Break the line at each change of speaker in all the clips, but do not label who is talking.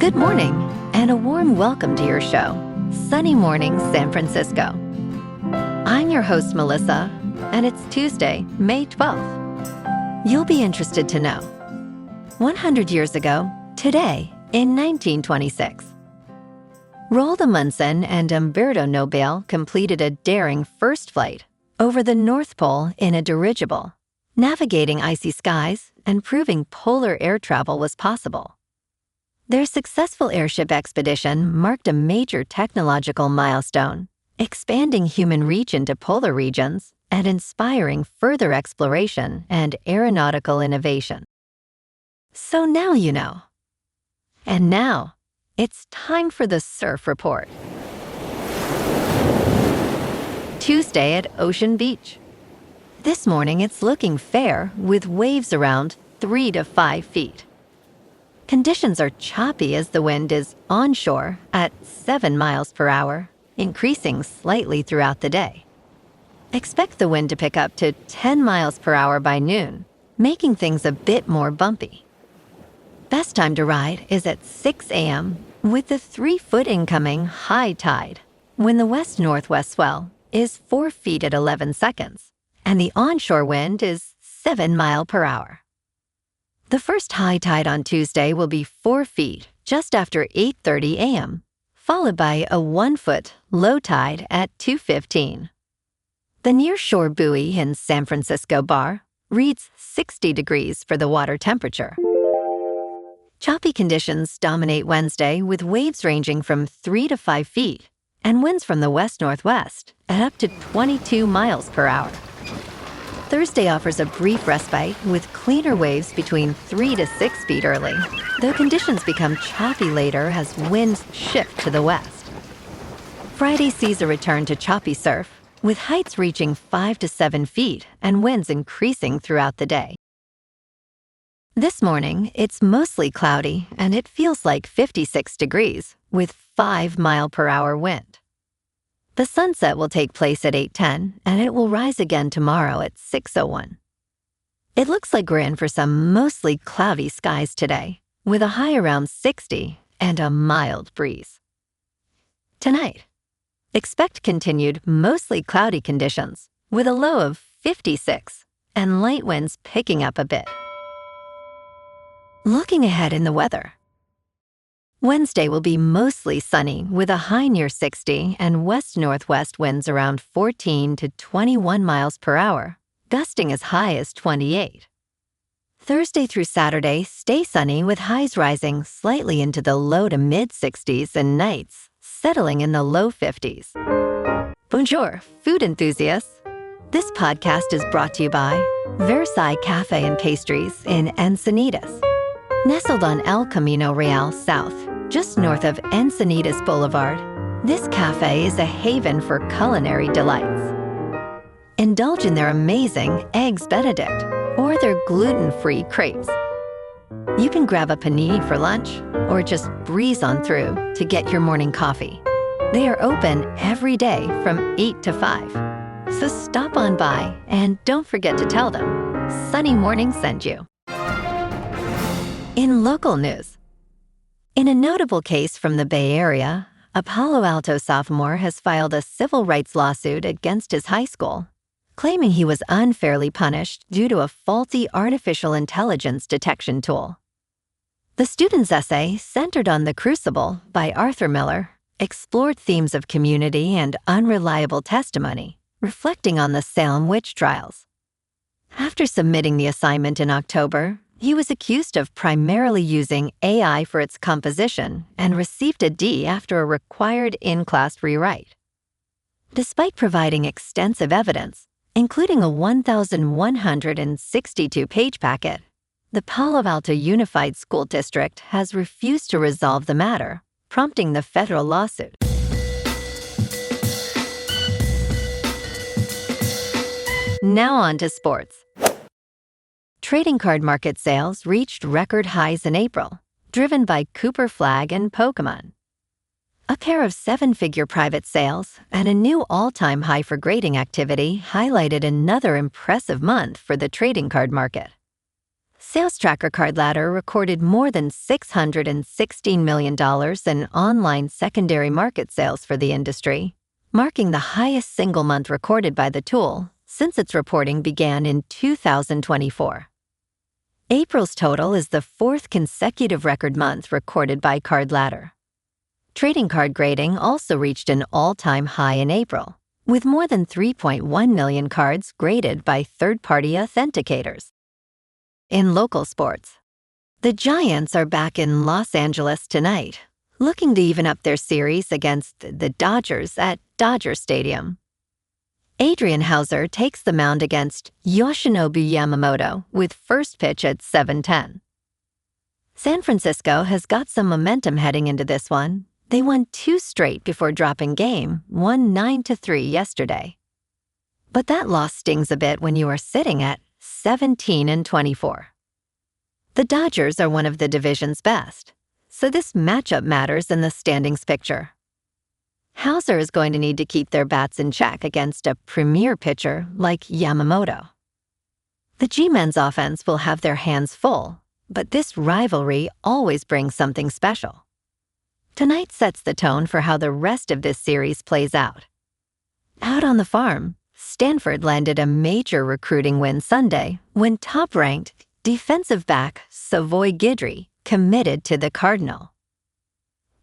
Good morning, and a warm welcome to your show, Sunny Mornings San Francisco. I'm your host, Melissa, and it's Tuesday, May 12th. You'll be interested to know. 100 years ago, today, in 1926, Roald Amundsen and Umberto Nobile completed a daring first flight over the North Pole in a dirigible, navigating icy skies and proving polar air travel was possible. Their successful airship expedition marked a major technological milestone, expanding human reach into polar regions and inspiring further exploration and aeronautical innovation. So now you know. And now, it's time for the Surf Report. Tuesday at Ocean Beach. This morning it's looking fair with waves around 3 to 5 feet. Conditions are choppy as the wind is onshore at 7 miles per hour, increasing slightly throughout the day. Expect the wind to pick up to 10 miles per hour by noon, making things a bit more bumpy. Best time to ride is at 6 a.m. with the 3-foot incoming high tide, when the west-northwest swell is 4 feet at 11 seconds, and the onshore wind is 7 miles per hour. The first high tide on Tuesday will be 4 feet just after 8:30 a.m., followed by a 1-foot low tide at 2:15. The nearshore buoy in San Francisco Bar reads 60 degrees for the water temperature. Choppy conditions dominate Wednesday with waves ranging from 3 to 5 feet and winds from the west-northwest at up to 22 miles per hour. Thursday offers a brief respite with cleaner waves between 3 to 6 feet early, though conditions become choppy later as winds shift to the west. Friday sees a return to choppy surf, with heights reaching 5 to 7 feet and winds increasing throughout the day. This morning, it's mostly cloudy and it feels like 56 degrees with 5 mile per hour wind. The sunset will take place at 8:10 and it will rise again tomorrow at 6:01. It looks like we're in for some mostly cloudy skies today, with a high around 60 and a mild breeze. Tonight, expect continued mostly cloudy conditions with a low of 56 and light winds picking up a bit. Looking ahead in the weather. Wednesday will be mostly sunny with a high near 60 and west-northwest winds around 14 to 21 miles per hour, gusting as high as 28. Thursday through Saturday, stay sunny with highs rising slightly into the low to mid-60s and nights settling in the low 50s. Bonjour, food enthusiasts. This podcast is brought to you by Versailles Cafe and Pastries in Encinitas. Nestled on El Camino Real South, just north of Encinitas Boulevard, this cafe is a haven for culinary delights. Indulge in their amazing Eggs Benedict or their gluten-free crepes. You can grab a panini for lunch or just breeze on through to get your morning coffee. They are open every day from 8 to 5. So stop on by and don't forget to tell them Sunny Morning sent you. In local news, in a notable case from the Bay Area, a Palo Alto sophomore has filed a civil rights lawsuit against his high school, claiming he was unfairly punished due to a faulty artificial intelligence detection tool. The student's essay, centered on the Crucible by Arthur Miller, explored themes of community and unreliable testimony, reflecting on the Salem witch trials. After submitting the assignment in October, he was accused of primarily using AI for its composition and received a D after a required in-class rewrite. Despite providing extensive evidence, including a 1,162-page packet, the Palo Alto Unified School District has refused to resolve the matter, prompting the federal lawsuit. Now on to sports. Trading card market sales reached record highs in April, driven by Cooper Flag and Pokemon. A pair of 7-figure private sales and a new all-time high for grading activity highlighted another impressive month for the trading card market. Sales tracker Card Ladder recorded more than $616 million in online secondary market sales for the industry, marking the highest single month recorded by the tool since its reporting began in 2024. April's total is the fourth consecutive record month recorded by Card Ladder. Trading card grading also reached an all-time high in April, with more than 3.1 million cards graded by third-party authenticators. In local sports, the Giants are back in Los Angeles tonight, looking to even up their series against the Dodgers at Dodger Stadium. Adrian Hauser takes the mound against Yoshinobu Yamamoto with first pitch at 7:10. San Francisco has got some momentum heading into this one. They won 2 straight before dropping game, won 9-3 yesterday. But that loss stings a bit when you are sitting at 17-24. The Dodgers are one of the division's best, so this matchup matters in the standings picture. Hauser is going to need to keep their bats in check against a premier pitcher like Yamamoto. The G-men's offense will have their hands full, but this rivalry always brings something special. Tonight sets the tone for how the rest of this series plays out. Out on the farm, Stanford landed a major recruiting win Sunday when top-ranked defensive back Savoy Guidry committed to the Cardinal.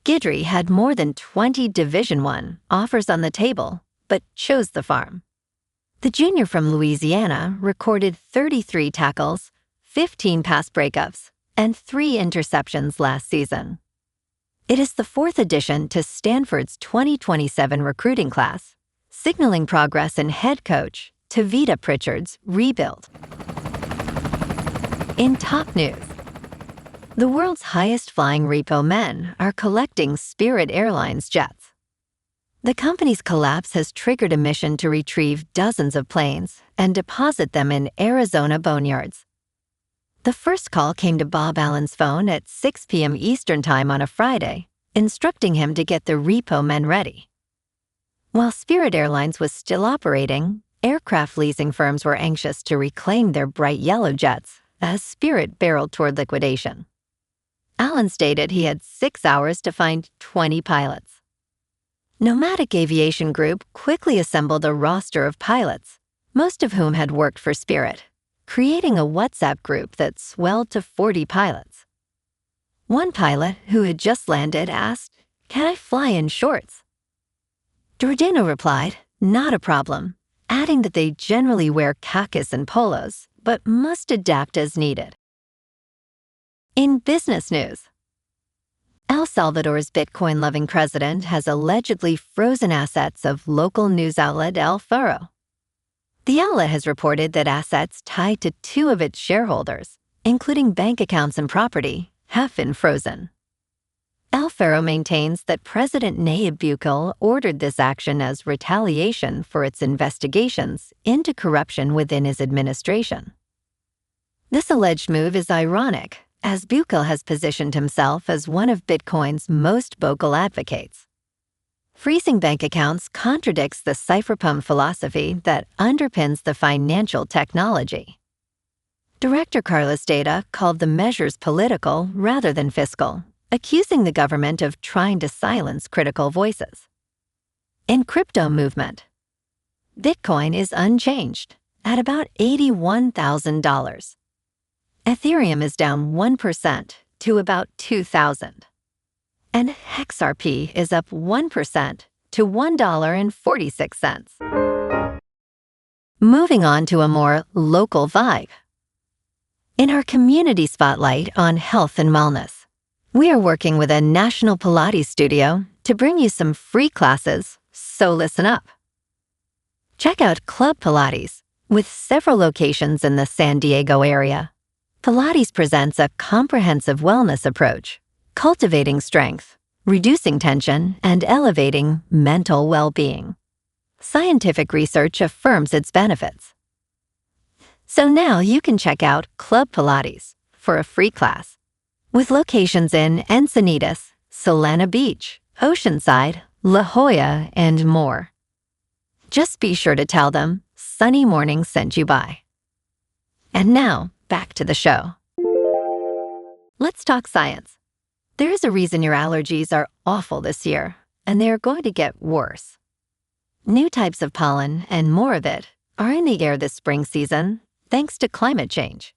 Guidry had more than 20 Division I offers on the table, but chose the farm. The junior from Louisiana recorded 33 tackles, 15 pass breakups, and 3 interceptions last season. It is the 4th addition to Stanford's 2027 recruiting class, signaling progress in head coach Tavita Pritchard's rebuild. In top news, the world's highest-flying repo men are collecting Spirit Airlines jets. The company's collapse has triggered a mission to retrieve dozens of planes and deposit them in Arizona boneyards. The first call came to Bob Allen's phone at 6 p.m. Eastern Time on a Friday, instructing him to get the repo men ready. While Spirit Airlines was still operating, aircraft leasing firms were anxious to reclaim their bright yellow jets as Spirit barreled toward liquidation. Allen stated he had 6 hours to find 20 pilots. Nomadic Aviation Group quickly assembled a roster of pilots, most of whom had worked for Spirit, creating a WhatsApp group that swelled to 40 pilots. One pilot, who had just landed, asked, "Can I fly in shorts?" Giordano replied, "Not a problem," adding that they generally wear khakis and polos, but must adapt as needed. In business news, El Salvador's Bitcoin-loving president has allegedly frozen assets of local news outlet El Faro. The outlet has reported that assets tied to 2 of its shareholders, including bank accounts and property, have been frozen. El Faro maintains that President Nayib Bukele ordered this action as retaliation for its investigations into corruption within his administration. This alleged move is ironic, as Bukele has positioned himself as one of Bitcoin's most vocal advocates. Freezing bank accounts contradicts the cypherpump philosophy that underpins the financial technology. Director Carlos Data called the measures political rather than fiscal, accusing the government of trying to silence critical voices. In crypto movement, Bitcoin is unchanged at about $81,000. Ethereum is down 1% to about 2,000. And XRP is up 1% to $1.46. Moving on to a more local vibe. In our community spotlight on health and wellness, we are working with a national Pilates studio to bring you some free classes, so listen up. Check out Club Pilates, with several locations in the San Diego area. Pilates presents a comprehensive wellness approach, cultivating strength, reducing tension, and elevating mental well-being. Scientific research affirms its benefits. So now you can check out Club Pilates for a free class, with locations in Encinitas, Solana Beach, Oceanside, La Jolla, and more. Just be sure to tell them Sunny Morning sent you by. And now, back to the show. Let's talk science. There is a reason your allergies are awful this year, and they are going to get worse. New types of pollen, and more of it, are in the air this spring season, thanks to climate change.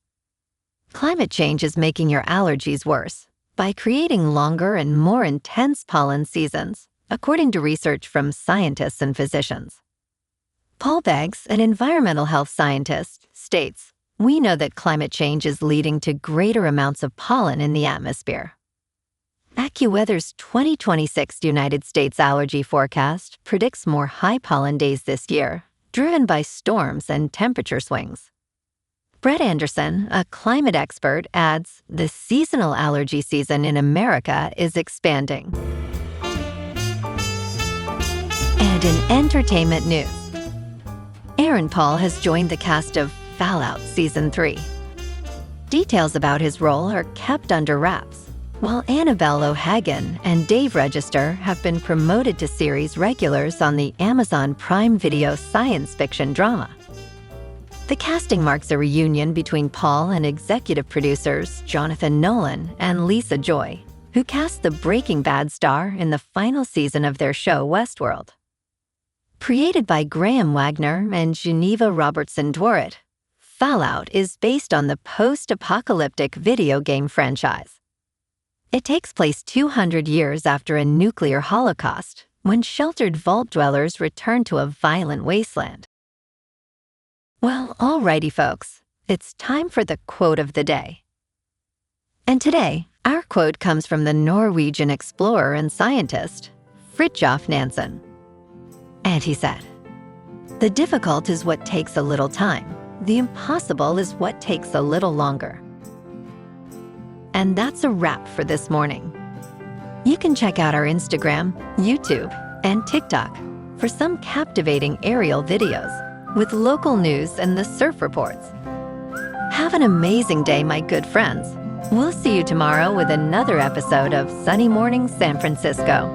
Climate change is making your allergies worse by creating longer and more intense pollen seasons, according to research from scientists and physicians. Paul Beggs, an environmental health scientist, states, "We know that climate change is leading to greater amounts of pollen in the atmosphere." AccuWeather's 2026 United States allergy forecast predicts more high pollen days this year, driven by storms and temperature swings. Brett Anderson, a climate expert, adds, "The seasonal allergy season in America is expanding." And in entertainment news, Aaron Paul has joined the cast of Fallout Season 3. Details about his role are kept under wraps, while Annabelle O'Hagan and Dave Register have been promoted to series regulars on the Amazon Prime Video science fiction drama. The casting marks a reunion between Paul and executive producers Jonathan Nolan and Lisa Joy, who cast the Breaking Bad star in the final season of their show Westworld. Created by Graham Wagner and Geneva Robertson Dworet, Fallout is based on the post-apocalyptic video game franchise. It takes place 200 years after a nuclear holocaust, when sheltered vault dwellers return to a violent wasteland. Well, alrighty folks, it's time for the quote of the day. And today, our quote comes from the Norwegian explorer and scientist, Fridtjof Nansen. And he said, "The difficult is what takes a little time. The impossible is what takes a little longer." And that's a wrap for this morning. You can check out our Instagram, YouTube, and TikTok for some captivating aerial videos with local news and the surf reports. Have an amazing day, my good friends. We'll see you tomorrow with another episode of Sunny Morning San Francisco.